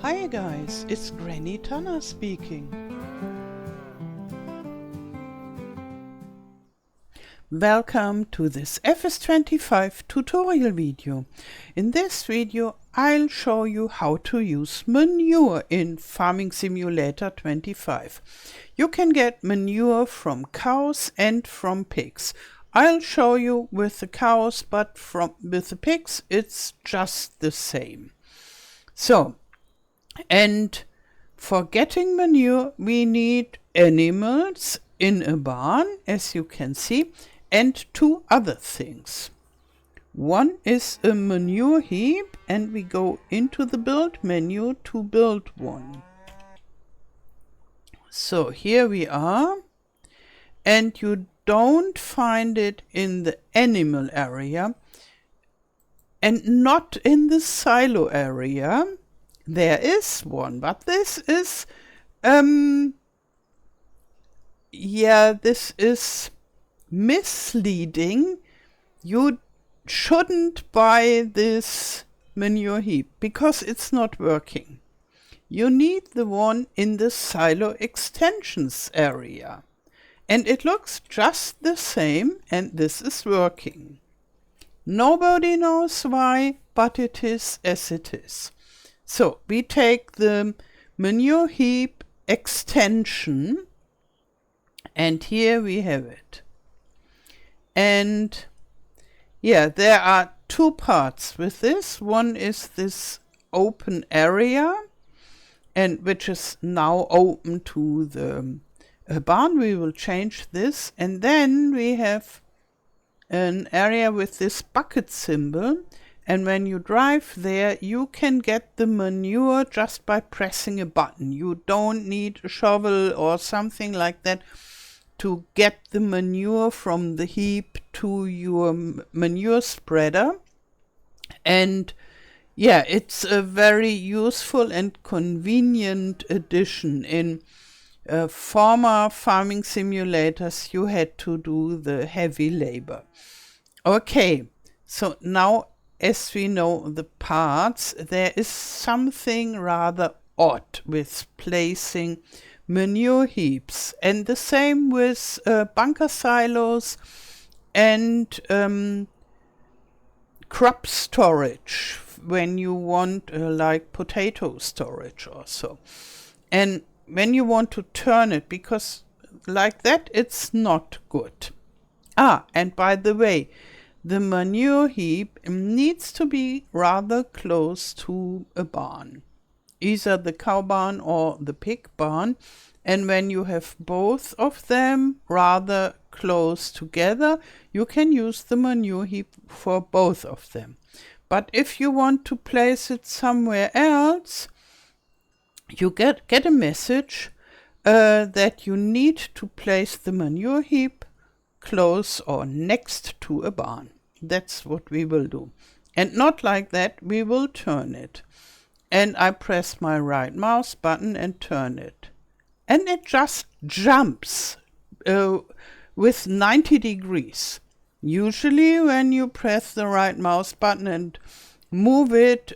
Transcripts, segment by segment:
Hi guys, it's Granny Tana speaking. Welcome to this FS25 tutorial video. In this video I'll show you how to use manure in Farming Simulator 25. You can get manure from cows and from pigs. I'll show you with the cows, but with the pigs it's just the same. So, and for getting manure we need animals in a barn, as you can see, and two other things. One is a manure heap, and we go into the build menu to build one. So here we are, and you don't find it in the animal area and not in the silo area. There is one, but this is this is misleading. You shouldn't buy this manure heap because it's not working. You need the one in the silo extensions area, and it looks just the same, and this is working. Nobody knows why, but it is as it is. So we take the manure heap extension, and here we have it. And yeah, there are two parts with this. One is this open area, and which is now open to the barn. We will change this, and then we have an area with this bucket symbol, and when you drive there you can get the manure just by pressing a button. You don't need a shovel or something like that to get the manure from the heap to your manure spreader. And yeah, it's a very useful and convenient addition. In former farming simulators you had to do the heavy labor. Okay, so now as we know the parts, there is something rather odd with placing manure heaps, and the same with bunker silos and crop storage when you want like potato storage or so. And when you want to turn it, because like that it's not good. And by the way, the manure heap needs to be rather close to a barn, either the cow barn or the pig barn. And when you have both of them rather close together, you can use the manure heap for both of them. But if you want to place it somewhere else, you get a message that you need to place the manure heap close or next to a barn. That's what we will do. And not like that, we will turn it. And I press my right mouse button and turn it. And it just jumps with 90 degrees. Usually when you press the right mouse button and move it,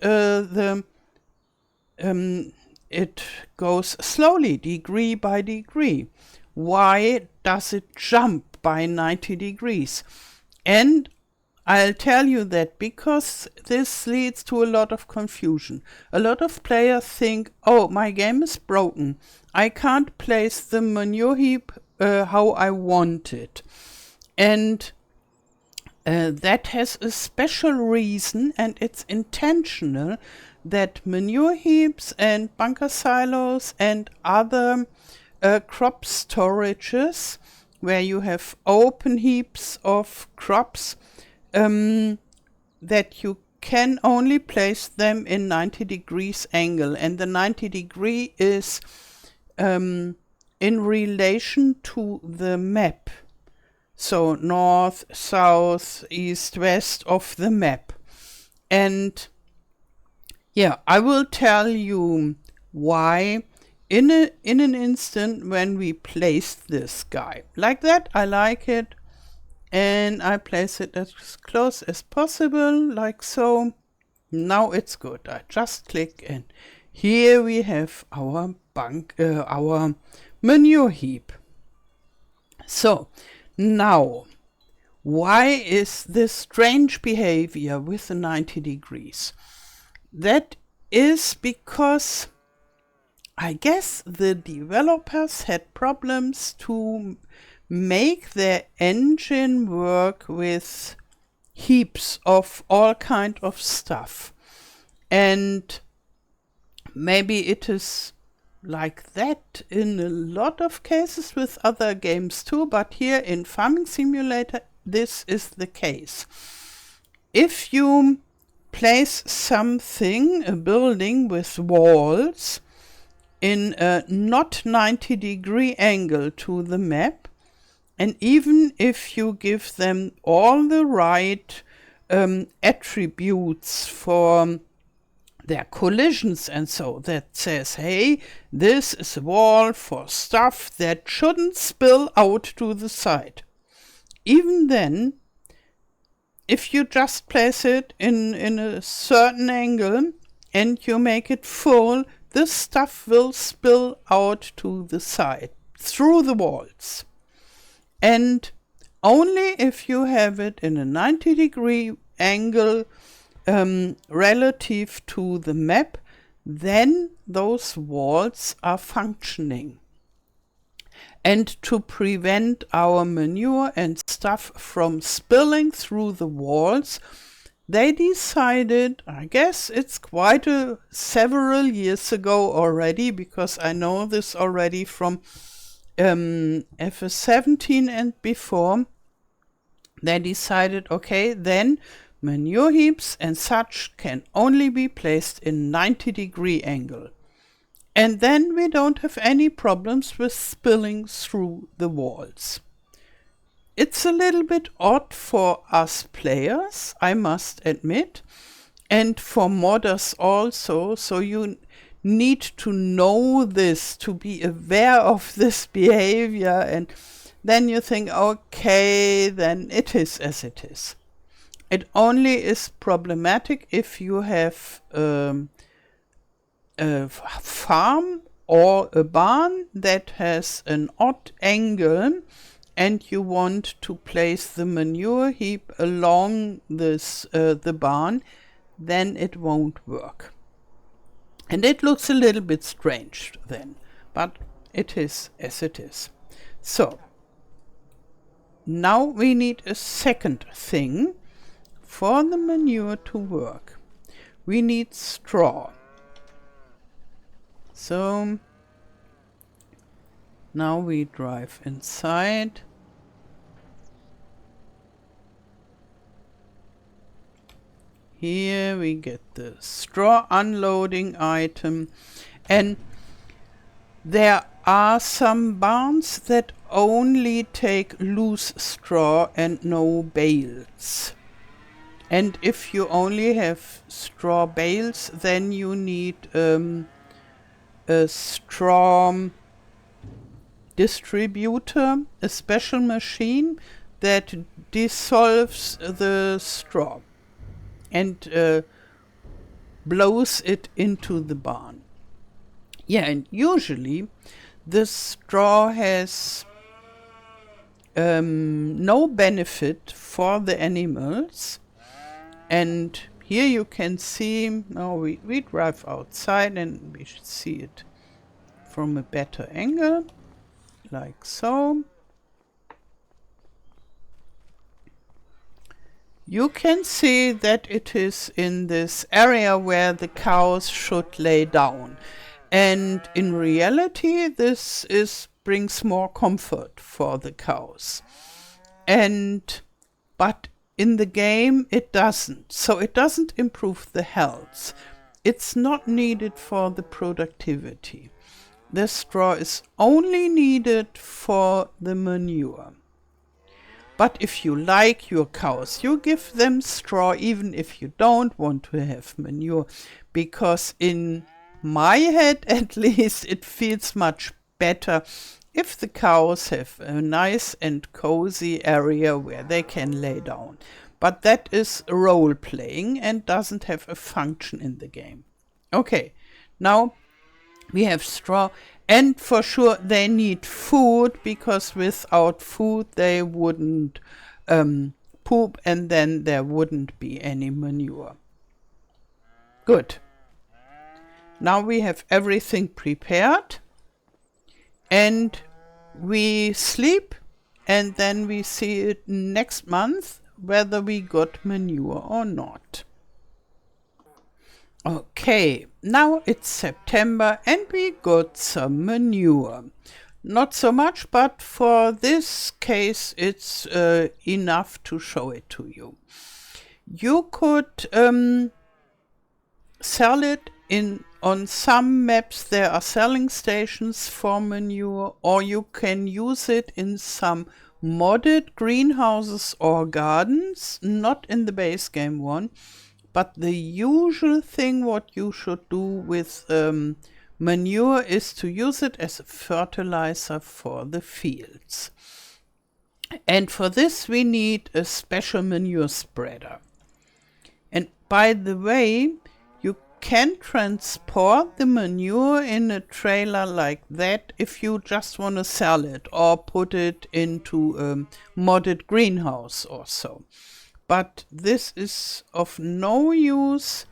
it goes slowly, degree by degree. Why does it jump by 90 degrees? And I'll tell you that because this leads to a lot of confusion. A lot of players think, oh, my game is broken. I can't place the manure heap how I want it. And that has a special reason, and it's intentional, that manure heaps and bunker silos and other crop storages where you have open heaps of crops, that you can only place them in 90 degrees angle, and the 90 degree is in relation to the map. So north, south, east, west of the map. And yeah, I will tell you why in an instant when we place this guy. Like that, I like it. And I place it as close as possible, like so. Now it's good. I just click and here we have our our manure heap. So now, why is this strange behavior with the 90 degrees? That is because I guess the developers had problems to make their engine work with heaps of all kind of stuff. And maybe it is like that in a lot of cases with other games too, but here in Farming Simulator this is the case. If you place something, a building with walls, in a not 90-degree angle to the map, and even if you give them all the right attributes for their collisions and so, that says, hey, this is a wall for stuff that shouldn't spill out to the side. Even then, if you just place it in a certain angle and you make it full, this stuff will spill out to the side, through the walls. And only if you have it in a 90-degree angle relative to the map, then those walls are functioning. And to prevent our manure and stuff from spilling through the walls, they decided, I guess it's quite several years ago already, because I know this already from FS17 and before, they decided, okay, then manure heaps and such can only be placed in 90-degree angle. And then we don't have any problems with spilling through the walls. It's a little bit odd for us players, I must admit, and for modders also, so you need to know this, to be aware of this behavior, and then you think, okay, then it is as it is. It only is problematic if you have a farm or a barn that has an odd angle and you want to place the manure heap along this the barn, then it won't work. And it looks a little bit strange then, but it is as it is. So, now we need a second thing for the manure to work. We need straw. So, now we drive inside. Here we get the straw unloading item, and there are some barns that only take loose straw and no bales. And if you only have straw bales, then you need a straw distributor, a special machine that dissolves the straw and blows it into the barn. Yeah, and usually the straw has no benefit for the animals. And here you can see, now we drive outside and we should see it from a better angle, like so. You can see that it is in this area where the cows should lay down. And in reality, this brings more comfort for the cows. But in the game, it doesn't. So it doesn't improve the health. It's not needed for the productivity. The straw is only needed for the manure. But if you like your cows, you give them straw even if you don't want to have manure. Because in my head, at least, it feels much better if the cows have a nice and cozy area where they can lay down. But that is role-playing and doesn't have a function in the game. Okay, Now we have straw, and for sure they need food, because without food they wouldn't poop, and then there wouldn't be any manure. Good. Now we have everything prepared, and we sleep, and then we see it next month whether we got manure or not. Okay, now it's September and we got some manure. Not so much, but for this case it's enough to show it to you. You could sell it on some maps. There are selling stations for manure, or you can use it in some modded greenhouses or gardens, not in the base game one. But the usual thing what you should do with manure is to use it as a fertilizer for the fields. And for this we need a special manure spreader. And by the way, you can transport the manure in a trailer like that if you just want to sell it or put it into a modded greenhouse or so. But this is of no use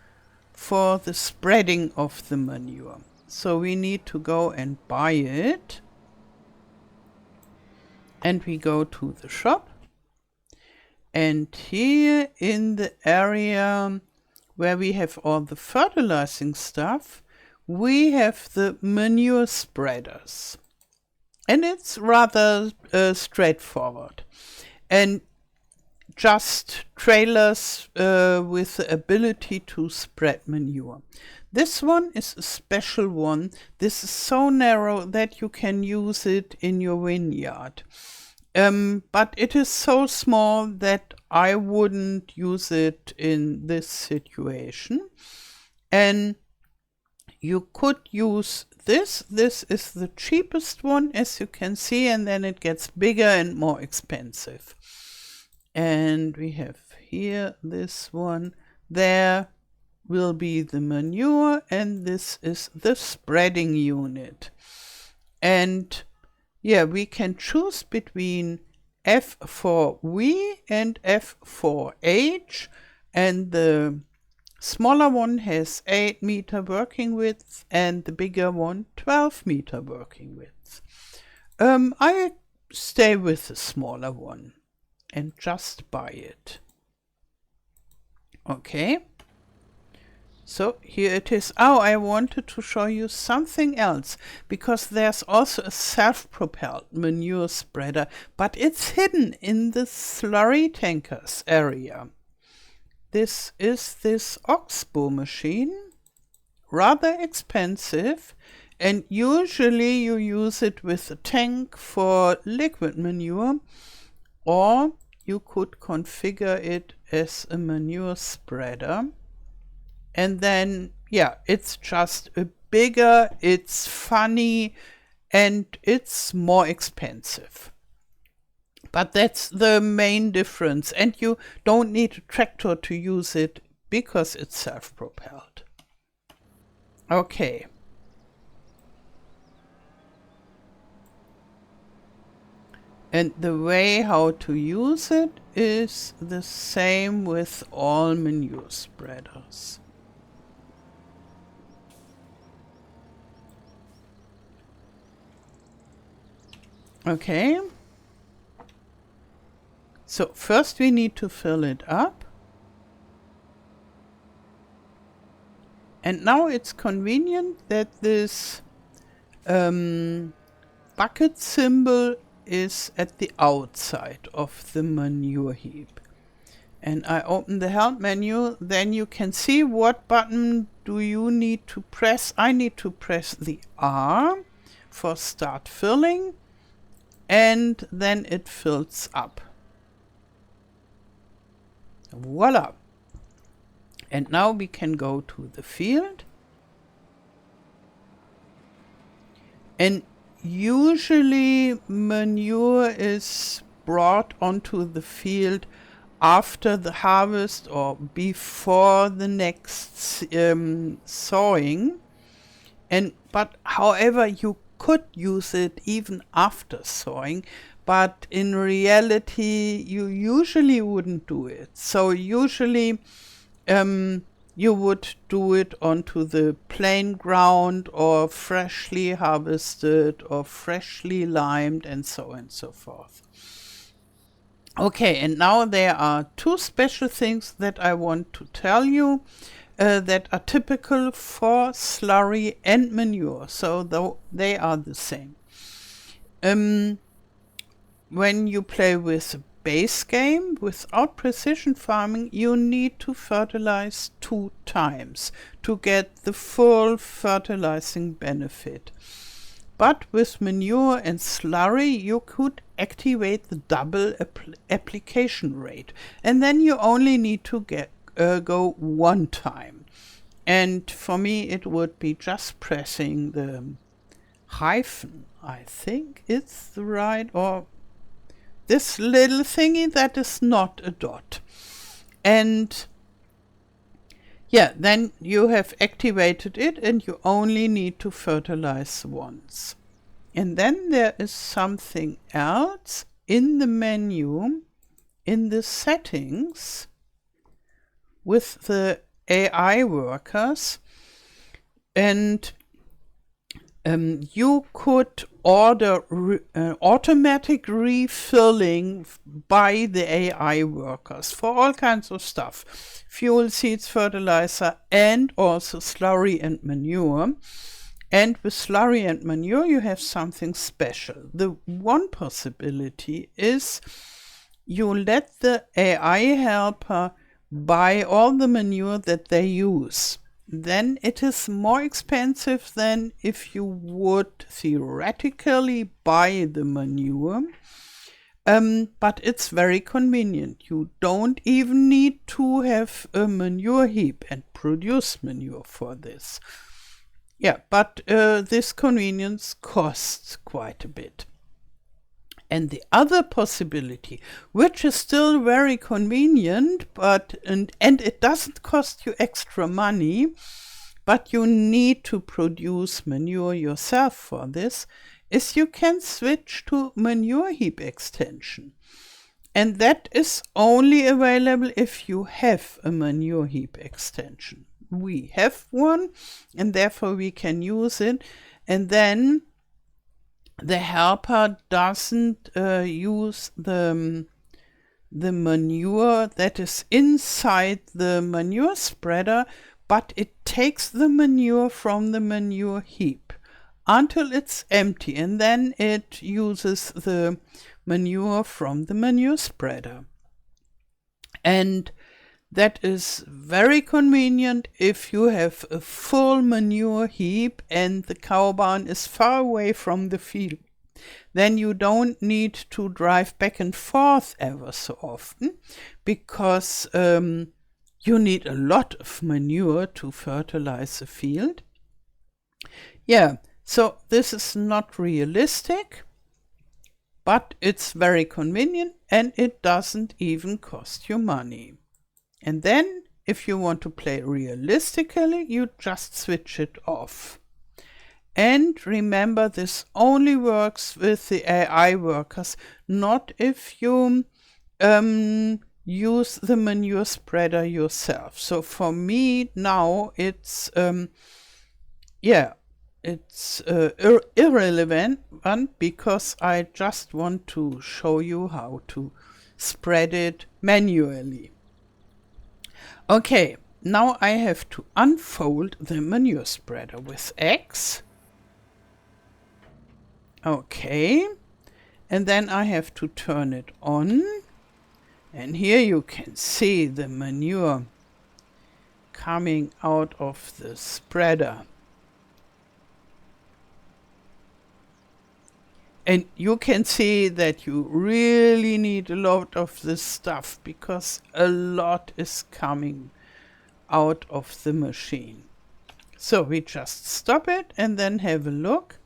for the spreading of the manure. So we need to go and buy it. And we go to the shop. And here in the area where we have all the fertilizing stuff, we have the manure spreaders. And it's rather straightforward. And just trailers with the ability to spread manure. This one is a special one. This is so narrow that you can use it in your vineyard. But it is so small that I wouldn't use it in this situation. And you could use this. This is the cheapest one, as you can see, and then it gets bigger and more expensive. And we have here this one. There will be the manure, and this is the spreading unit. And yeah, we can choose between F4V and F4H, and the smaller one has 8 meter working width and the bigger one 12 meter working width. I stay with the smaller one and just buy it. Okay, so here it is. Oh, I wanted to show you something else, because there's also a self-propelled manure spreader, but it's hidden in the slurry tankers area. This is this oxbow machine, rather expensive, and usually you use it with a tank for liquid manure, or you could configure it as a manure spreader. And then, yeah, it's just a bigger, it's funny, and it's more expensive. But that's the main difference. And you don't need a tractor to use it because it's self-propelled. Okay. And the way how to use it is the same with all manure spreaders. Okay. So first we need to fill it up. And now it's convenient that this bucket symbol is at the outside of the manure heap. And I open the help menu, then you can see what button do you need to press. I need to press the R for start filling, and then it fills up. Voila! And now we can go to the field. And usually manure is brought onto the field after the harvest or before the next sowing. But however, you could use it even after sowing, but in reality, you usually wouldn't do it. So usually, you would do it onto the plain ground or freshly harvested or freshly limed and so on and so forth. Okay, and now there are two special things that I want to tell you that are typical for slurry and manure, so though they are the same. When you play with a base game without precision farming, you need to fertilize 2 times to get the full fertilizing benefit. But with manure and slurry, you could activate the double application rate. And then you only need to go 1 time. And for me, it would be just pressing the hyphen, I think it's the right, or this little thingy that is not a dot. And yeah, then you have activated it and you only need to fertilize once. And then there is something else in the menu, in the settings, with the AI workers, and you could order automatic refilling by the AI workers for all kinds of stuff. Fuel, seeds, fertilizer, and also slurry and manure. And with slurry and manure, you have something special. The one possibility is you let the AI helper buy all the manure that they use. Then it is more expensive than if you would theoretically buy the manure. But it's very convenient. You don't even need to have a manure heap and produce manure for this. Yeah, but this convenience costs quite a bit. And the other possibility, which is still very convenient, and it doesn't cost you extra money, but you need to produce manure yourself for this, is you can switch to manure heap extension. And that is only available if you have a manure heap extension. We have one, and therefore we can use it. And then the helper doesn't use the manure that is inside the manure spreader, but it takes the manure from the manure heap until it's empty, and then it uses the manure from the manure spreader. And that is very convenient if you have a full manure heap and the cow barn is far away from the field. Then you don't need to drive back and forth ever so often, because you need a lot of manure to fertilize the field. Yeah, so this is not realistic, but it's very convenient and it doesn't even cost you money. And then, if you want to play realistically, you just switch it off. And remember, this only works with the AI workers, not if you use the manure spreader yourself. So for me now, it's irrelevant because I just want to show you how to spread it manually. Okay, now I have to unfold the manure spreader with X. Okay, and then I have to turn it on. And here you can see the manure coming out of the spreader. And you can see that you really need a lot of this stuff because a lot is coming out of the machine. So we just stop it and then have a look.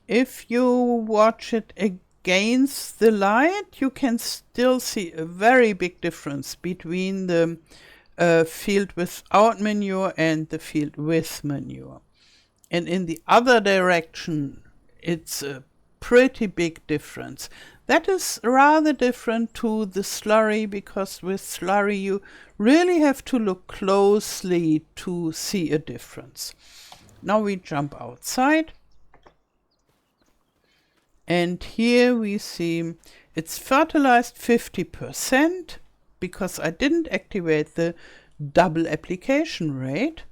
If you watch it against the light, you can still see a very big difference between the field without manure and the field with manure. and in the other direction it's a pretty big difference. That is rather different to the slurry, because with slurry you really have to look closely to see a difference. Now we jump outside, and here we see it's fertilized 50% because I didn't activate the double application rate.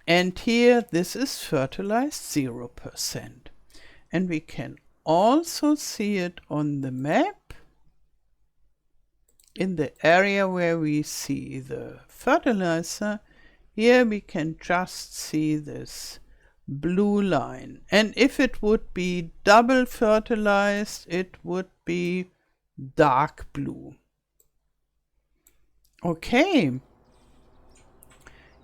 And here this is fertilized 0%. And we can also see it on the map in the area where we see the fertilizer. Here we can just see this blue line, and if it would be double fertilized it would be dark blue. Okay,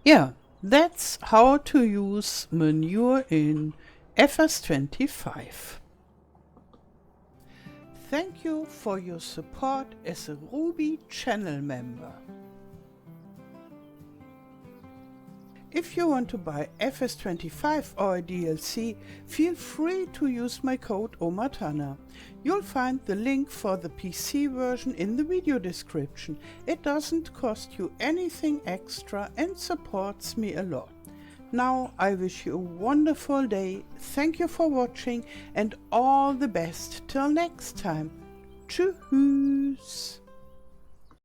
yeah, that's how to use Manure in FS25. Thank you for your support as a Ruby channel member. If you want to buy FS25 or a DLC, feel free to use my code OMATANA. You'll find the link for the PC version in the video description. It doesn't cost you anything extra and supports me a lot. Now I wish you a wonderful day, thank you for watching, and all the best till next time. Tschüss!